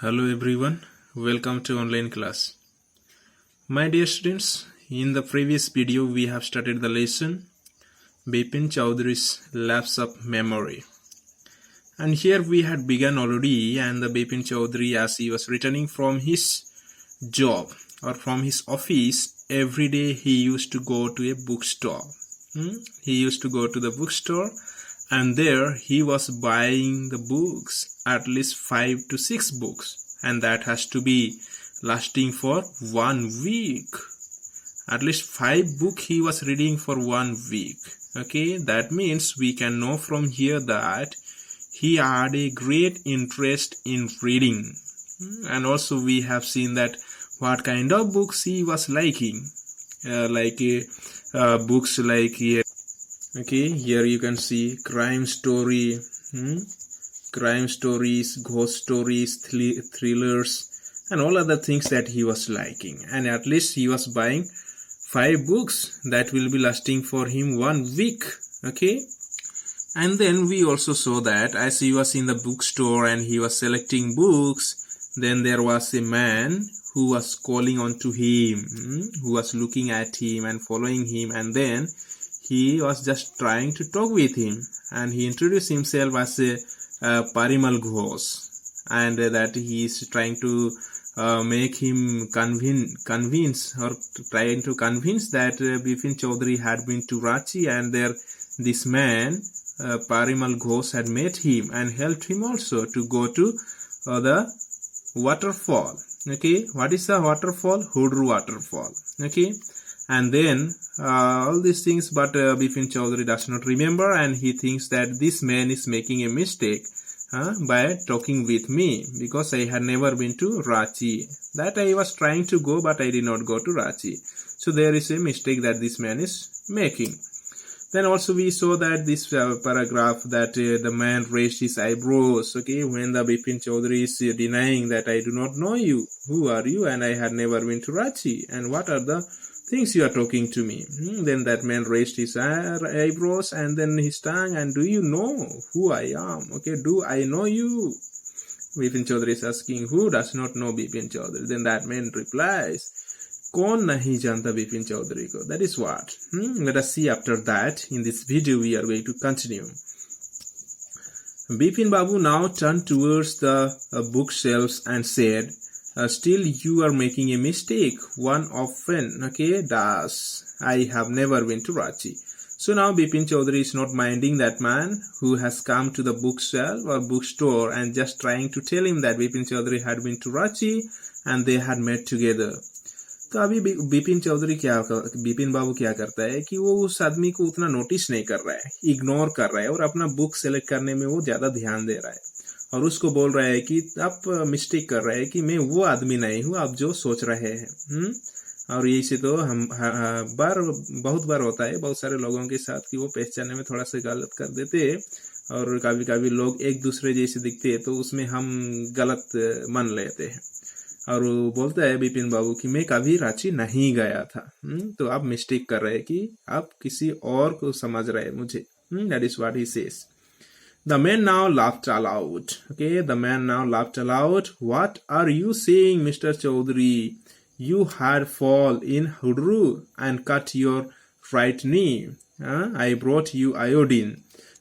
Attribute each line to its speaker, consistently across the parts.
Speaker 1: Hello everyone, welcome to online class. My dear students, in the previous video we have started the lesson Bipin Chaudhary's Lapse of Memory. And here we had begun already, and the Bipin Chaudhary, as he was returning from his job or from his office, every day he used to go to a bookstore. He used to go to the bookstore, and there he was buying the books, at least 5 to 6 books, and that has to be lasting for 1 week. At least 5 books he was reading for 1 week. Okay, that means we can know from here that he had a great interest in reading. And also we have seen that what kind of books he was liking, books like okay, here you can see crime stories, ghost stories, thrillers, and all other things that he was liking. And at least he was buying 5 books that will be lasting for him 1 week. Okay, and then we also saw that as he was in the bookstore and he was selecting books, then there was a man who was calling on to him, who was looking at him and following him, and then he was just trying to talk with him, and he introduced himself as a Parimal Ghosh, and that he is trying to make him convince or trying to convince that Bipin Chaudhary had been to Ranchi, and there this man Parimal Ghosh had met him and helped him also to go to the waterfall. Okay, what is the waterfall? Honeydew waterfall. Okay, and then all these things, but Bipin Chaudhary does not remember, and he thinks that this man is making a mistake by talking with me, because I had never been to Ranchi. That I was trying to go, but I did not go to Ranchi. So there is a mistake that this man is making. Then also we saw that this paragraph that the man raised his eyebrows. Okay, when the Bipin Chaudhary is denying that I do not know you, who are you, and I had never been to Ranchi, and what are the things you are talking to me. Then that man raised his eyebrows and then his tongue, and do you know who I am? Okay, do I know you? Bipin Chaudhary is asking, who does not know Bipin Chaudhary? Then that man replies, कौन नहीं जानता बिपिन चौधरी को? That is what. Let us see after that. In this video we are going to continue. Bipin Babu now turned towards the bookshelves and said, still you are making a mistake. One often, okay, does. I have never been to Ranchi. So now Bipin Chaudhary is not minding that man who has come to the bookshelf or bookstore and just trying to tell him that Bipin Chaudhary had been to Ranchi and they had met together. तो अभी बिपिन बाबू क्या करता है कि वो उस आदमी को उतना नोटिस नहीं कर रहा है, इग्नोर कर रहा है, और अपना बुक सेलेक्ट करने में वो ज्यादा ध्यान दे रहा है, और उसको बोल रहा है कि आप मिस्टेक कर रहे हैं कि मैं वो आदमी नहीं हूँ आप जो सोच रहे हैं. और यही से तो हम बहुत बार होता है बहुत सारे लोगों के साथ कि वो पहचानने में थोड़ा सा गलत कर देते हैं, और कभी कभी लोग एक दूसरे जैसे दिखते हैं तो उसमें हम गलत मान लेते हैं. और वो बोलता है बिपिन बाबू कि मैं कभी रांची नहीं गया था. तो आप मिस्टेक कर रहे हैं कि आप किसी और को समझ रहे हैं मुझे. That is what he says. The man now laughed aloud. Okay, the man now laughed aloud. What are you saying, Mr. Chaudhary? You had fall in Honeydew and cut your right knee. I brought you iodine.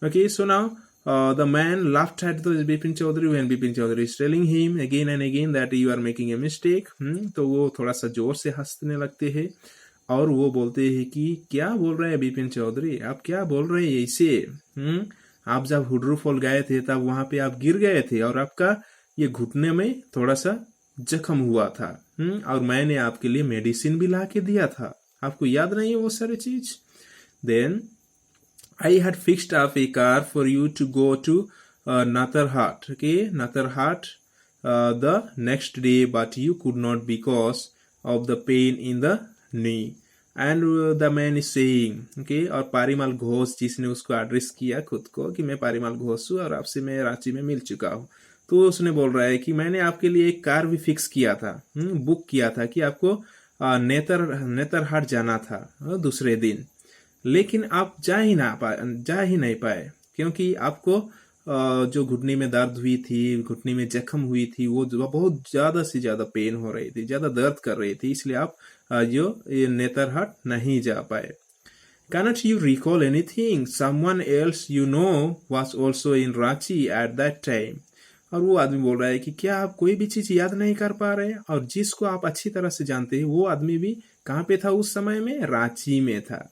Speaker 1: Okay, so now the man laughed at the Bipin Chaudhary when Bipin Chaudhary is telling him again and again that you are making a mistake. तो वो थोड़ा सा जोर से हंसने लगते हैं और वो बोलते हैं कि क्या बोल रहे हैं बिपिन चौधरी, आप क्या बोल रहे हैं ऐसे? आप जब हुड्रू फॉल गए थे तब वहां पे आप गिर गए थे और आपका ये घुटने में थोड़ा सा जख्म हुआ था, और मैंने आपके लिए मेडिसिन भी ला के दिया था. आपको याद नहीं है वो सारी चीज? Then I had fixed up a car for you to go to Natarhat, okay, Natarhat the next day, but you could not because of the pain in the knee. And the man is saying, okay, और पारिमाल घोष जिसने उसको address किया खुद को कि मैं पारिमाल घोष हूँ और आपसे मैं रांची में मिल चुका हूँ, तो उसने बोल रहा है कि मैंने आपके लिए एक कार भी फिक्स किया था, बुक किया था कि आपको नेतरहाट जाना था दूसरे दिन, लेकिन आप जा ही नहीं पाए क्योंकि आपको जो घुटने में दर्द हुई थी, घुटने में जख्म हुई थी, वो बहुत ज्यादा से ज्यादा पेन हो रही थी, ज्यादा दर्द कर रही थी, इसलिए आप ये नेतरहाट नहीं जा पाए। Cannot you recall anything? Someone else you know was also in Ranchi at that time. और वो आदमी बोल रहा है कि क्या आप कोई भी चीज याद नहीं कर पा रहे, और जिसको आप अच्छी तरह से जानते हैं वो आदमी भी कहाँ पे था उस समय में, रांची में था।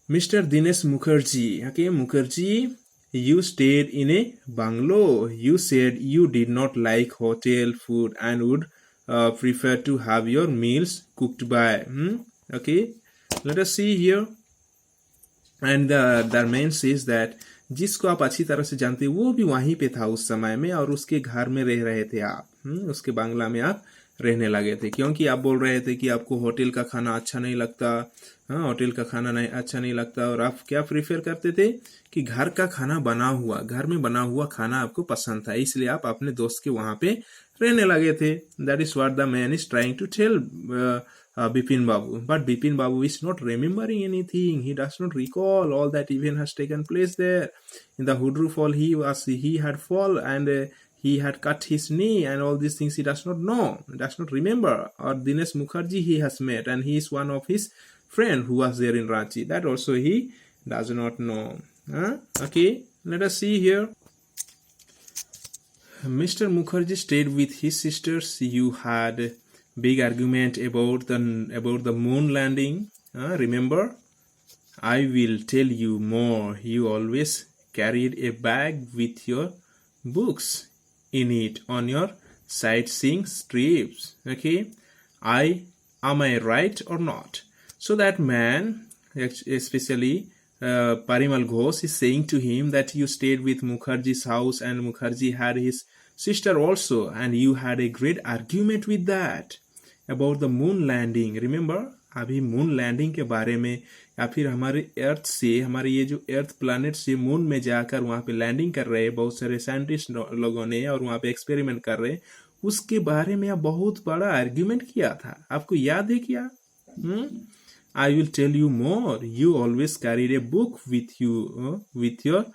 Speaker 1: Mr. Dinesh Mukherjee, okay, Mukherjee, you stayed in a bungalow. You said you did not like hotel food and would prefer to have your meals cooked by. Okay, let us see here. And the man says that जिसको आप अच्छी तरह से जानते हैं वो भी वहीं पे था उस समय में, और उसके घर में रह रहे थे आप, उसके बांग्ला में आप रहने लगे थे, क्योंकि आप बोल रहे थे कि आपको होटल का खाना अच्छा नहीं लगता। हाँ, होटल का खाना नहीं अच्छा नहीं लगता, और आप क्या प्रीफर करते थे कि घर का खाना बना हुआ, घर में बना हुआ खाना आपको पसंद था, इसलिए आप अपने दोस्त के वहां पे रहने लगे थे। That is what the man is trying to tell Bipin Babu. But Bipin Babu is not remembering anything. He does not recall all that event has taken place there. In the Hudru fall, he had fall, and he had cut his knee, and all these things he does not know, does not remember. Or Dinesh Mukherjee he has met, and he is one of his friend who was there in Ranchi. That also he does not know. Okay, let us see here. Mr. Mukherjee stayed with his sisters. You had big argument about the moon landing. Remember? I will tell you more. You always carried a bag with your books in it on your sightseeing trips. Okay, am I right or not? So that man, especially Parimal Ghosh, is saying to him that you stayed with Mukherjee's house, and Mukherjee had his sister also, and you had a great argument with that about the moon landing. Remember? अभी moon landing के बारे में, या फिर हमारे अर्थ से, हमारे ये जो अर्थ प्लैनेट से मून में जाकर वहां पे लैंडिंग कर रहे हैं बहुत सारे साइंटिस्ट लोगों ने, और वहां पे एक्सपेरिमेंट कर रहे हैं, उसके बारे में आप बहुत बड़ा आर्ग्यूमेंट किया था। आपको याद है क्या? I will tell you more. You always carried a book with you, with your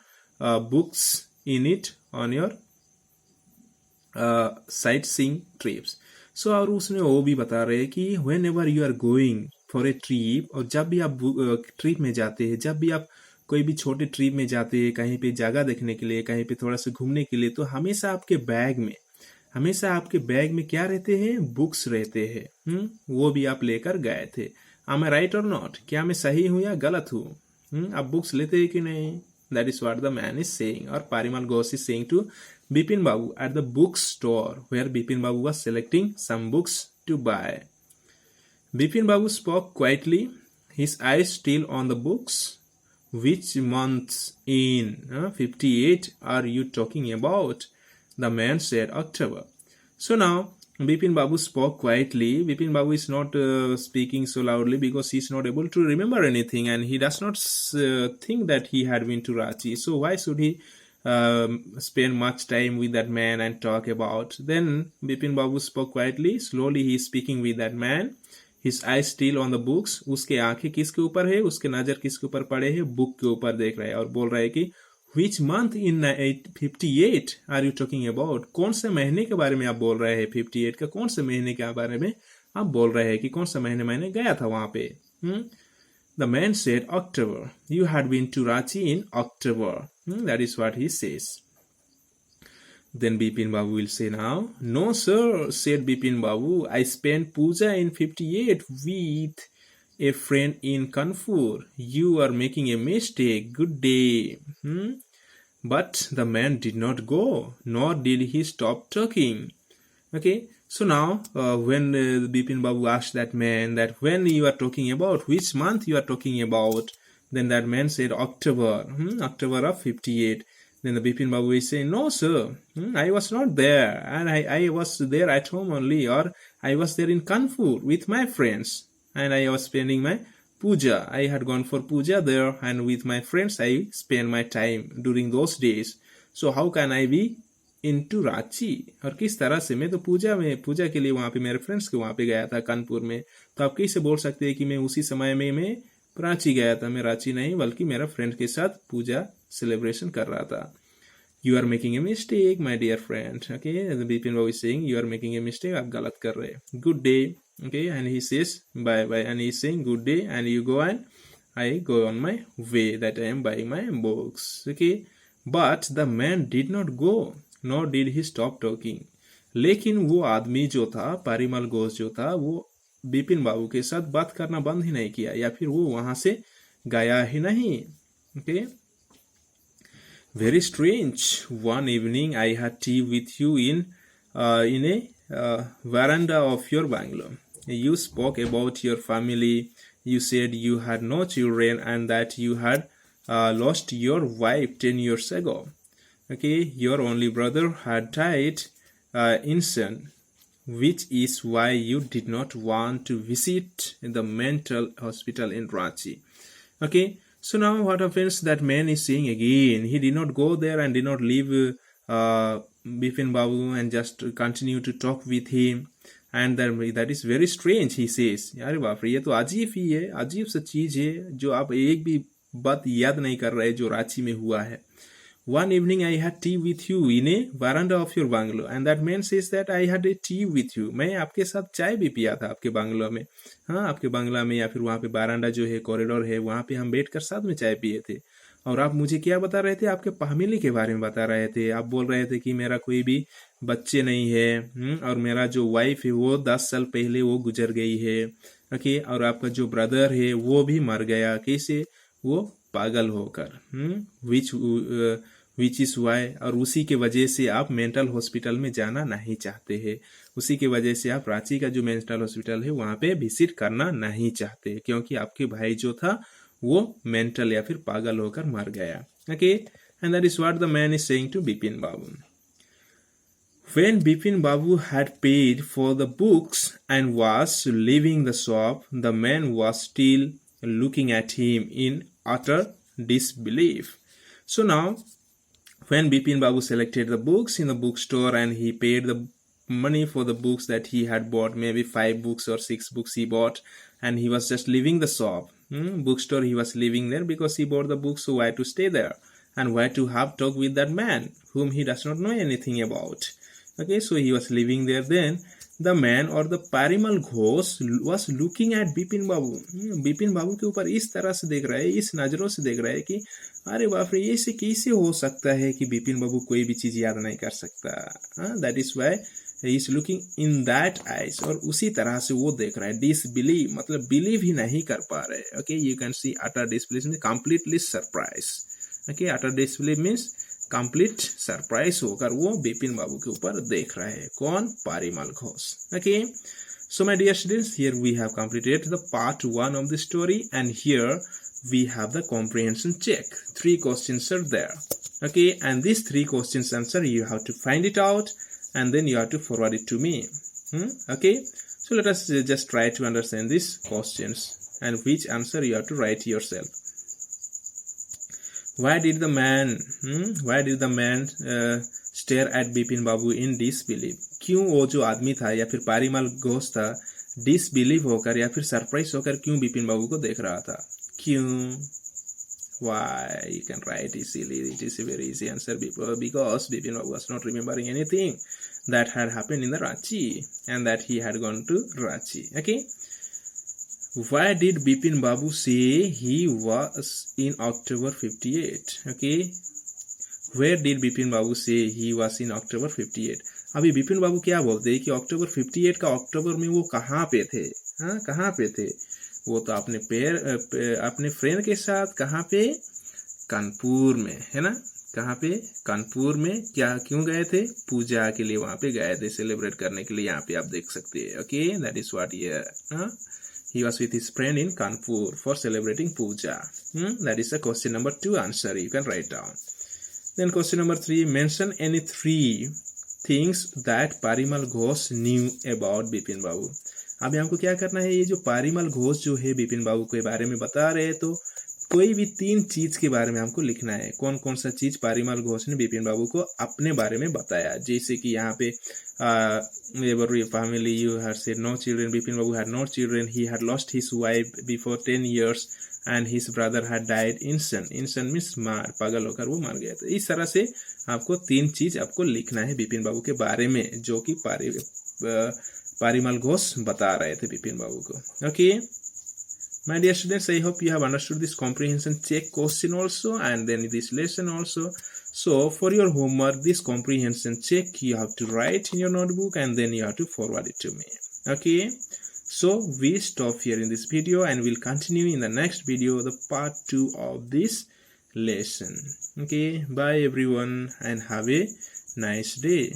Speaker 1: books in it on your sightseeing trips. So और उसने वो भी बता रहे कि whenever you are going for a trip, और जब भी आप ट्रिप में जाते हैं, जब भी आप कोई भी छोटे ट्रिप में जाते हैं, कहीं पे जगह देखने के लिए, कहीं पे थोड़ा सा घूमने के लिए, तो हमेशा आपके बैग में क्या रहते हैं? बुक्स रहते हैं। वो भी आप लेकर गए थे। Am I right or not? क्या मैं सही हूँ या गलत हूँ? आप बुक्स लेते हैं कि नहीं? That is what the man is saying. Or Parimal Ghosh is saying to Bipin Babu at the bookstore, where Bipin Babu was selecting some books to buy. Bipin Babu spoke quietly, his eyes still on the books. Which months in 58 are you talking about? The man said October. So now Bipin Babu spoke quietly. Bipin Babu is not speaking so loudly because he is not able to remember anything, and he does not think that he had been to Ranchi. So why should he spend much time with that man and talk about? Then Bipin Babu spoke quietly. Slowly he is speaking with that man. His eyes still on the books. उसके आंखें किसके ऊपर है? उसके नजर किसके ऊपर पड़े है? बुक के ऊपर देख रहा है, और बोल रहा है कि Which month in 58 are you talking about? कौन से महीने के बारे में आप बोल रहे हैं? 58 का कौन से महीने के बारे में आप बोल रहे हैं कि कौन सा महीने मैंने गया था वहां पे? The man said October. You had been to Ranchi in October. That is what he says. Then Bipin Babu will say now, No sir, said Bipin Babu. I spent puja in 58 with a friend in Kanpur. You are making a mistake. Good day. But the man did not go, nor did he stop talking. Okay, so now when Bipin Babu asked that man that when you are talking about, which month you are talking about, then that man said October, October of 58. Then the Bipin Babu is saying, No sir, I was not there, and I was there at home only, or I was there in Kanpur with my friends, and I was spending my puja. I had gone for puja there, and with my friends I spent my time during those days. So how can I be into Ranchi? और किस तरह से? मैं तो पूजा के लिए वहां पे मेरे फ्रेंड्स के वहां पे गया था कानपुर में। तो आप कैसे बोल सकते हैं कि मैं उसी समय में मैं रांची गया था? मैं रांची नहीं, बल्कि मेरा फ्रेंड के साथ पूजा सेलिब्रेशन कर रहा था. You are making a mistake, my dear friend. Okay, Bipin Babu is saying you are making a mistake. आप गलत कर रहे हैं. Good day. Okay, and he says bye bye, and he is saying good day, and you go, and I go on my way that I am buying my books. Okay, but the man did not go, nor did he stop talking. लेकिन वो आदमी जो था, पारिमल घोष जो था, वो बिपिन बाबू के साथ बात करना बंद ही नहीं किया, या फिर वो वहां से गया ही नहीं. Okay. Very strange. One evening I had tea with you in a veranda of your bungalow. You spoke about your family. You said you had no children and that you had lost your wife 10 years ago. Okay, your only brother had died insane, which is why you did not want to visit the mental hospital in Ranchi. Okay. So now what happens, that man is saying again, he did not go there and did not leave Bipin Babu and just continue to talk with him. And that is very strange, he says. यार बाप रे, ये तो अजीब ही है, अजीब सा चीज है जो आप एक भी बात याद नहीं कर रहे जो रांची में हुआ है. One evening I had tea with you in a veranda of your bungalow, and that man says that I had a tea with you. मैं आपके साथ चाय भी पिया था आपके बंगलो में. हाँ, आपके बंगला में या फिर वहाँ पे बारांडा जो है, कॉरिडोर है, वहाँ पे हम बैठकर साथ में चाय पिए थे. और आप मुझे क्या बता रहे थे, आपके फैमिली के बारे में बता रहे थे. आप बोल रहे थे कि मेरा कोई भी बच्चे नहीं है, और मेरा जो वाइफ है वो 10 साल पहले वो गुजर गई है. ओके, और आपका जो ब्रदर है वो भी मर गया. कैसे? वो पागल होकर. विच इज वाई, और उसी के वजह से आप मेंटल हॉस्पिटल में जाना नहीं चाहते हैं. उसी के वजह से आप रांची का जो मेंटल हॉस्पिटल है वहां पे विजिट करना नहीं चाहते, क्योंकि आपके भाई जो था वो मेंटल या फिर पागल होकर मर गया. Okay, and that is what the man is saying to Bipin Babu. When Bipin Babu had paid for the books and was leaving the shop, the man was still looking at him in utter disbelief. So now, when Bipin Babu selected the books in the bookstore and he paid the money for the books that he had bought, maybe 5 books or 6 books he bought, and he was just leaving the shop, bookstore, he was leaving there because he bought the books, so why to stay there? And why to have talk with that man whom he does not know anything about? Okay, so he was living there. Then the man or the Parimal Ghosh was looking at Bipin Babu. Bipin Babu के ऊपर इस तरह से देख रहा है, इस नजरों से देख रहा है कि अरे बाप रे, ये से कैसे हो सकता है कि बिपिन बाबू कोई भी चीज याद नहीं कर सकता. That is why he is looking in that eyes. और उसी तरह से वो देख रहा है. डिसबिलीव मतलब बिलीव ही नहीं कर पा रहे. Okay, you can see utter disbelieve means completely surprise. Okay, utter disbelieve means complete surprise होकर वो बिपिन बाबू के ऊपर देख रहा है. कौन? Parimal Ghosh. Okay, so my dear students, here we have completed the part 1 of the story, and here we have the comprehension check. 3 questions are there. Okay, and these 3 questions answer you have to find it out and then you have to forward it to me. Okay, so let us just try to understand these questions and which answer you have to write yourself. Why did the man stare at Bipin Babu in disbelief? क्यों वो जो आदमी था या फिर पारिमल घोष था disbelieve होकर या फिर सरप्राइज होकर क्यों बिपिन बाबू को देख रहा था? क्यों? Why? You can write easily. It is a very easy answer because Bipin Babu was not remembering anything that had happened in the Ranchi and that he had gone to Ranchi. Okay. Why did Bipin Babu say he was in October 58? Okay. Where did Bipin Babu say he was in October 58? अभी बिपिन बाबू क्या बोलते हैं कि अक्टूबर 58 का अक्टूबर में वो कहाँ पे थे? कहाँ पे थे? वो तो अपने फ्रेंड के साथ कहाँ पे? कानपुर में, है ना? कहाँ पे? कानपुर में. क्यों गए थे? पूजा के लिए वहां पे गए थे, सेलिब्रेट करने के लिए. यहाँ पे आप देख सकते हैं. Okay, that is what he was with his friend in Kanpur for celebrating puja. That is the question number 2 answer. You can write down. Then question number 3, mention any 3 things that Parimal Ghosh knew about Bipin Babu. अभी हमको क्या करना है, ये जो पारिमल घोष जो है बिपिन बाबू के बारे में बता रहे हैं, तो कोई भी 3 चीज के बारे में हमको लिखना है. कौन कौन सा चीज पारिमल घोष ने बिपिन बाबू को अपने बारे में बताया. जैसे कि यहाँ पे family, you had said no children. Bipin Babu had no children. He had lost his wife before 10 years. and his brother had died instant means मार, पागल होकर वो मर गया था। इस तरह से आपको 3 चीज आपको लिखना है बिपिन बाबू के बारे में, जो कि पारिमल घोष बता रहे थे बिपिन बाबू को। Okay my dear students, I hope you have understood this comprehension check question also and then this lesson also. So for your homework, this comprehension check you have to write in your notebook and then you have to forward it to me. Okay, so we stop here in this video and we'll continue in the next video, the part 2 of this lesson. Okay, bye everyone and have a nice day.